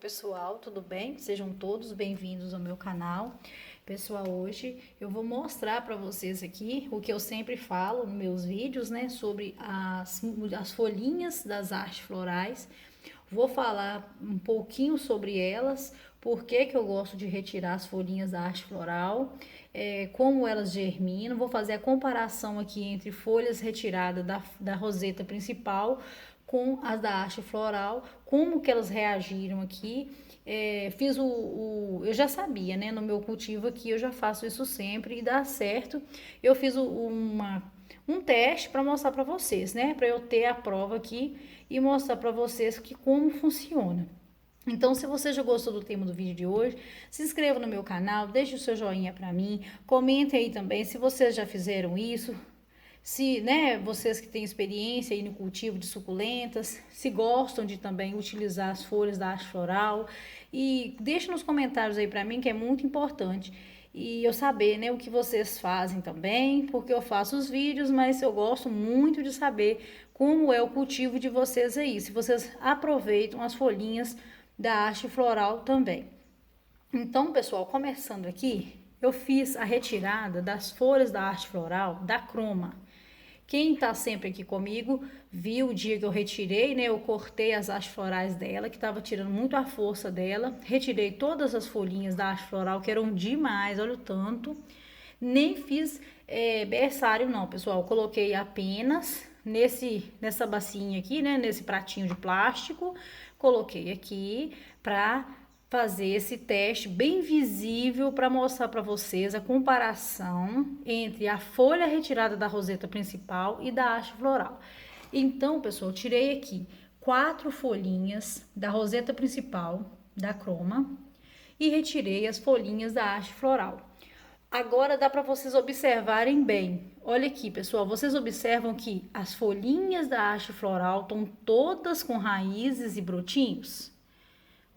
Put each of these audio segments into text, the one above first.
Pessoal, tudo bem? Sejam todos bem-vindos ao meu canal. Pessoal, hoje eu vou mostrar para vocês aqui o que eu sempre falo nos meus vídeos, né? Sobre as folhinhas das artes florais. Vou falar um pouquinho sobre elas, por que eu gosto de retirar as folhinhas da arte floral, como elas germinam. Vou fazer a comparação aqui entre folhas retiradas da roseta principal com as da haste floral, como que elas reagiram aqui. Fiz eu já sabia, né? No meu cultivo aqui eu já faço isso sempre e dá certo. Eu fiz um teste para mostrar para vocês, né? Para eu ter a prova aqui e mostrar para vocês como funciona. Então, se você já gostou do tema do vídeo de hoje, se inscreva no meu canal, deixe o seu joinha para mim, comentem aí também se vocês já fizeram isso, se, né, vocês que têm experiência aí no cultivo de suculentas, se gostam de também utilizar as folhas da haste floral, e deixe nos comentários aí para mim, que é muito importante. E eu saber, né, o que vocês fazem também, porque eu faço os vídeos, mas eu gosto muito de saber como é o cultivo de vocês aí, se vocês aproveitam as folhinhas da haste floral também. Então, pessoal, começando aqui, eu fiz a retirada das folhas da haste floral da croma. Quem tá sempre aqui comigo viu o dia que eu retirei, né? Eu cortei as hastes florais dela, que tava tirando muito a força dela. Retirei todas as folhinhas da haste floral, que eram demais, olha o tanto. Nem fiz berçário não, pessoal. Eu coloquei apenas nessa bacinha aqui, né? Nesse pratinho de plástico. Coloquei aqui pra fazer esse teste bem visível para mostrar para vocês a comparação entre a folha retirada da roseta principal e da haste floral. Então, pessoal, tirei aqui 4 folhinhas da roseta principal da croma e retirei as folhinhas da haste floral. Agora dá para vocês observarem bem. Olha aqui, pessoal, vocês observam que as folhinhas da haste floral estão todas com raízes e brotinhos?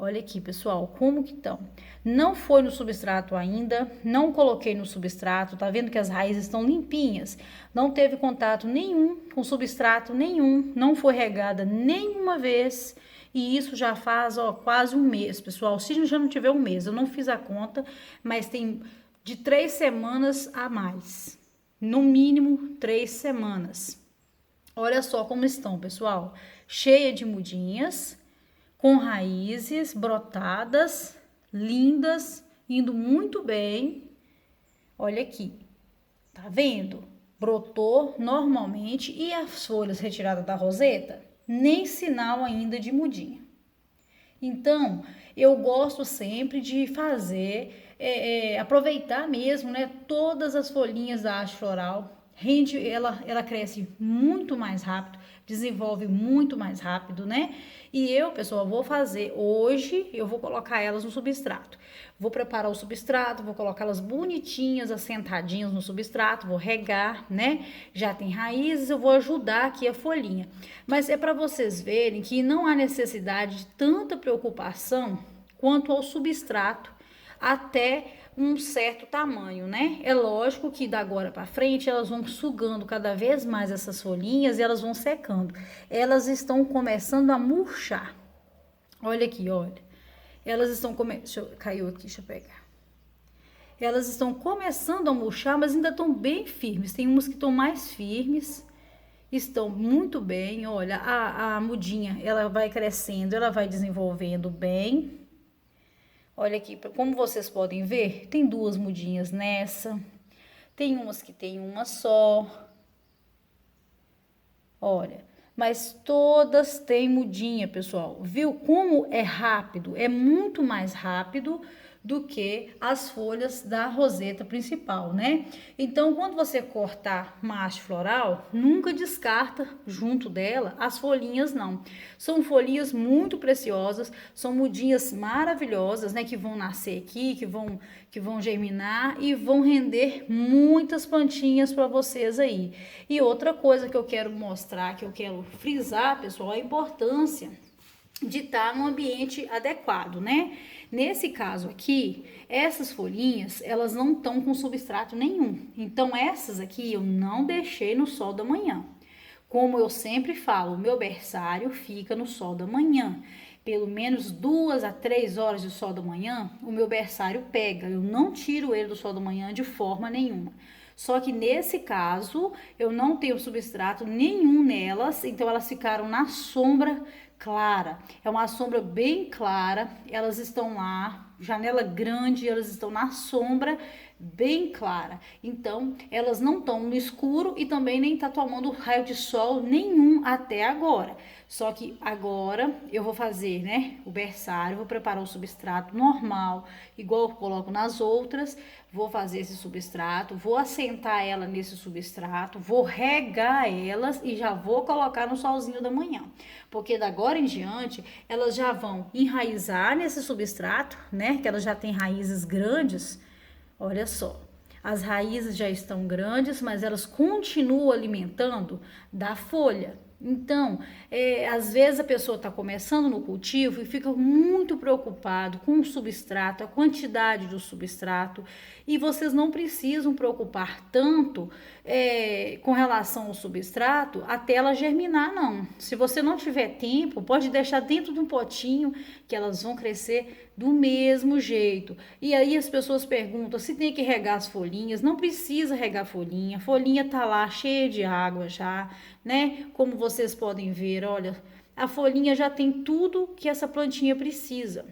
Olha aqui, pessoal, como que estão. Não foi no substrato ainda, não coloquei no substrato, tá vendo que as raízes estão limpinhas? Não teve contato nenhum com substrato nenhum, não foi regada nenhuma vez. E isso já faz, ó, quase um mês, pessoal. Se já não tiver um mês, eu não fiz a conta, mas tem de 3 semanas a mais. No mínimo 3 semanas. Olha só como estão, pessoal. Cheia de mudinhas, com raízes brotadas, lindas, indo muito bem. Olha aqui, tá vendo? Brotou normalmente e as folhas retiradas da roseta, nem sinal ainda de mudinha. Então, eu gosto sempre de fazer, aproveitar mesmo, né, todas as folhinhas da haste floral. Ela cresce muito mais rápido, desenvolve muito mais rápido, né? E eu, pessoal, vou fazer hoje, eu vou colocar elas no substrato. Vou preparar o substrato, vou colocá-las bonitinhas, assentadinhas no substrato, vou regar, né? Já tem raízes, eu vou ajudar aqui a folhinha. Mas é para vocês verem que não há necessidade de tanta preocupação quanto ao substrato até um certo tamanho, né? É lógico que da agora para frente elas vão sugando cada vez mais essas folhinhas e elas vão secando. Elas estão começando a murchar. Olha aqui, olha. Elas estão começando... Caiu aqui, deixa eu pegar. Elas estão começando a murchar, mas ainda estão bem firmes. Tem umas que estão mais firmes, estão muito bem. Olha, a mudinha, ela vai crescendo, ela vai desenvolvendo bem. Olha aqui, como vocês podem ver, tem 2 mudinhas nessa. Tem umas que tem uma só. Olha, mas todas têm mudinha, pessoal. Viu como é rápido? É muito mais rápido do que as folhas da roseta principal, né? Então, quando você cortar uma haste floral, nunca descarta junto dela as folhinhas, não. São folhinhas muito preciosas, são mudinhas maravilhosas, né? Que vão nascer aqui, que vão germinar e vão render muitas plantinhas para vocês aí. E outra coisa que eu quero mostrar, que eu quero frisar, pessoal, a importância de estar num ambiente adequado, né? Nesse caso aqui, essas folhinhas, elas não estão com substrato nenhum. Então, essas aqui eu não deixei no sol da manhã. Como eu sempre falo, o meu berçário fica no sol da manhã. pelo menos 2 a 3 horas de sol da manhã, o meu berçário pega. Eu não tiro ele do sol da manhã de forma nenhuma. Só que nesse caso, eu não tenho substrato nenhum nelas, então elas ficaram na sombra clara. É uma sombra bem clara, elas estão lá, janela grande, elas estão na sombra bem clara. Então, elas não estão no escuro e também nem tá tomando raio de sol nenhum até agora. Só que agora eu vou fazer, né, o berçário, vou preparar o substrato normal, igual eu coloco nas outras. Vou fazer esse substrato, vou assentar ela nesse substrato, vou regar elas e já vou colocar no solzinho da manhã. Porque da agora em diante, elas já vão enraizar nesse substrato, né, que elas já têm raízes grandes. Olha só, as raízes já estão grandes, mas elas continuam alimentando da folha. Então, às vezes a pessoa está começando no cultivo e fica muito preocupado com o substrato, a quantidade do substrato, e vocês não precisam preocupar tanto com relação ao substrato até ela germinar, não. Se você não tiver tempo, pode deixar dentro de um potinho que elas vão crescer do mesmo jeito. E aí as pessoas perguntam se tem que regar as folhinhas. Não precisa regar folhinha. A folhinha tá lá cheia de água já, né? Como vocês podem ver, olha, a folhinha já tem tudo que essa plantinha precisa.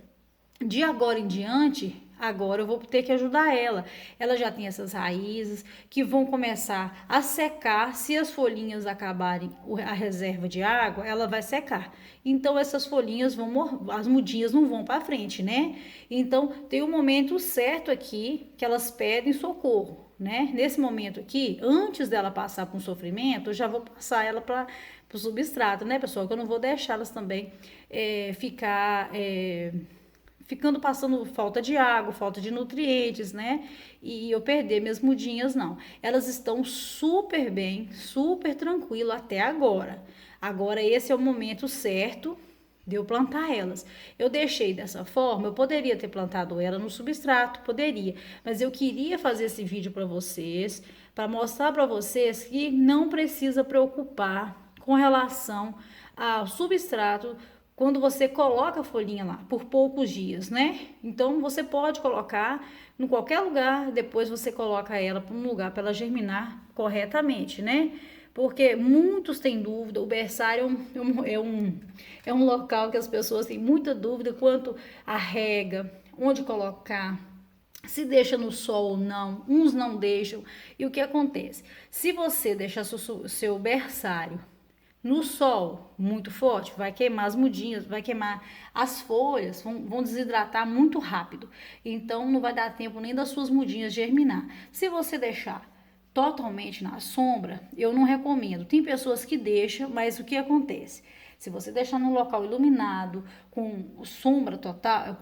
De agora em diante, agora eu vou ter que ajudar ela. Ela já tem essas raízes que vão começar a secar. Se as folhinhas acabarem a reserva de água, ela vai secar. Então essas folhinhas vão, as mudinhas não vão para frente, né? Então tem um momento certo aqui que elas pedem socorro, né? Nesse momento aqui, antes dela passar por um sofrimento, eu já vou passar ela para o substrato, né, pessoal? Que eu não vou deixá-las também ficando passando falta de água, falta de nutrientes, né? E eu perder minhas mudinhas, não. Elas estão super bem, super tranquilo até agora. Agora esse é o momento certo de eu plantar elas. Eu deixei dessa forma, eu poderia ter plantado ela no substrato, poderia, mas eu queria fazer esse vídeo para vocês, para mostrar para vocês que não precisa preocupar com relação ao substrato quando você coloca a folhinha lá por poucos dias, né? Então você pode colocar em qualquer lugar, depois você coloca ela para um lugar para ela germinar corretamente, né? Porque muitos têm dúvida, o berçário é um local que as pessoas têm muita dúvida quanto a rega, onde colocar, se deixa no sol ou não, uns não deixam. E o que acontece? Se você deixar seu berçário no sol muito forte, vai queimar as mudinhas, vai queimar as folhas, vão desidratar muito rápido. Então, não vai dar tempo nem das suas mudinhas germinar. Se você deixar totalmente na sombra, eu não recomendo. Tem pessoas que deixam, mas o que acontece? Se você deixar num local iluminado, com sombra total,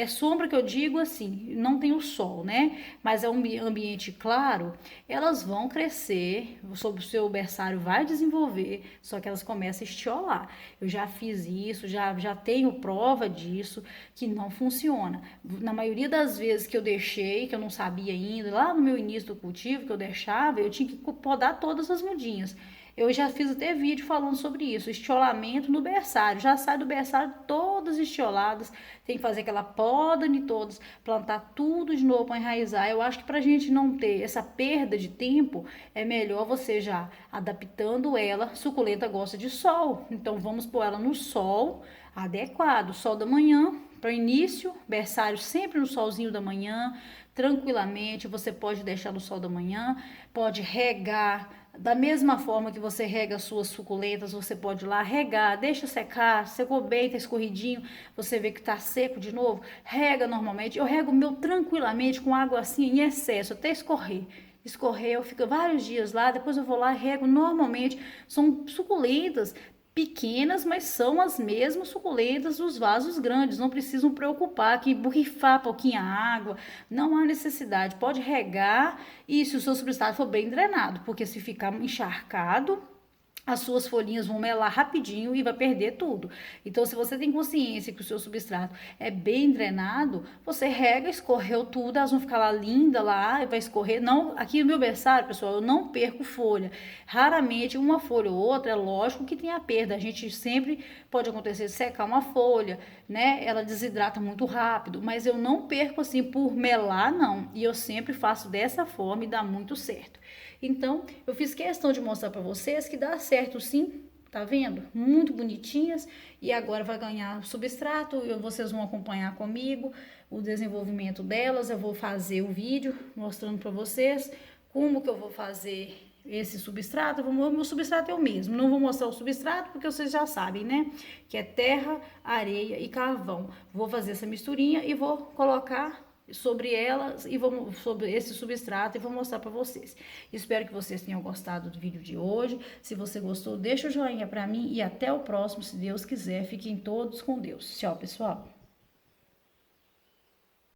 sombra que eu digo assim, não tem o sol, né? Mas é um ambiente claro, elas vão crescer, sobre o seu berçário vai desenvolver, só que elas começam a estiolar. Eu já fiz isso, já tenho prova disso, que não funciona. Na maioria das vezes que eu deixei, que eu não sabia ainda, lá no meu início do cultivo, que eu deixava, eu tinha que podar todas as mudinhas. Eu já fiz até vídeo falando sobre isso, estiolamento no berçário. Já sai do berçário todas estioladas, tem que fazer aquela poda de todas, plantar tudo de novo para enraizar. Eu acho que para a gente não ter essa perda de tempo, é melhor você já adaptando ela. Suculenta gosta de sol, então vamos pôr ela no sol adequado, sol da manhã. Para o início, berçário sempre no solzinho da manhã, tranquilamente. Você pode deixar no sol da manhã, pode regar. Da mesma forma que você rega as suas suculentas, você pode ir lá regar, deixa secar, secou bem, tá escorridinho, você vê que tá seco de novo, rega normalmente. Eu rego o meu tranquilamente com água assim em excesso, até escorrer. Eu fico vários dias lá, depois eu vou lá e rego normalmente. São suculentas pequenas, mas são as mesmas suculentas dos vasos grandes. Não precisam preocupar que borrifar pouquinha água, não há necessidade. Pode regar e se o seu substrato for bem drenado, porque se ficar encharcado, as suas folhinhas vão melar rapidinho e vai perder tudo. Então, se você tem consciência que o seu substrato é bem drenado, você rega, escorreu tudo, elas vão ficar lá linda lá, vai escorrer. Não, aqui no meu berçário, pessoal, eu não perco folha. Raramente uma folha ou outra, é lógico que tem a perda. A gente sempre pode acontecer de secar uma folha, né? Ela desidrata muito rápido, mas eu não perco assim por melar, não. E eu sempre faço dessa forma e dá muito certo. Então, eu fiz questão de mostrar para vocês que dá certo sim, tá vendo? Muito bonitinhas, e agora vai ganhar substrato, e vocês vão acompanhar comigo o desenvolvimento delas. Eu vou fazer o vídeo mostrando para vocês como que eu vou fazer esse substrato. O meu substrato é o mesmo, não vou mostrar o substrato porque vocês já sabem, né? Que é terra, areia e carvão. Vou fazer essa misturinha e vou colocar sobre elas e sobre esse substrato e vou mostrar para vocês. Espero que vocês tenham gostado do vídeo de hoje. Se você gostou, deixa o joinha para mim e até o próximo, se Deus quiser. Fiquem todos com Deus. Tchau, pessoal.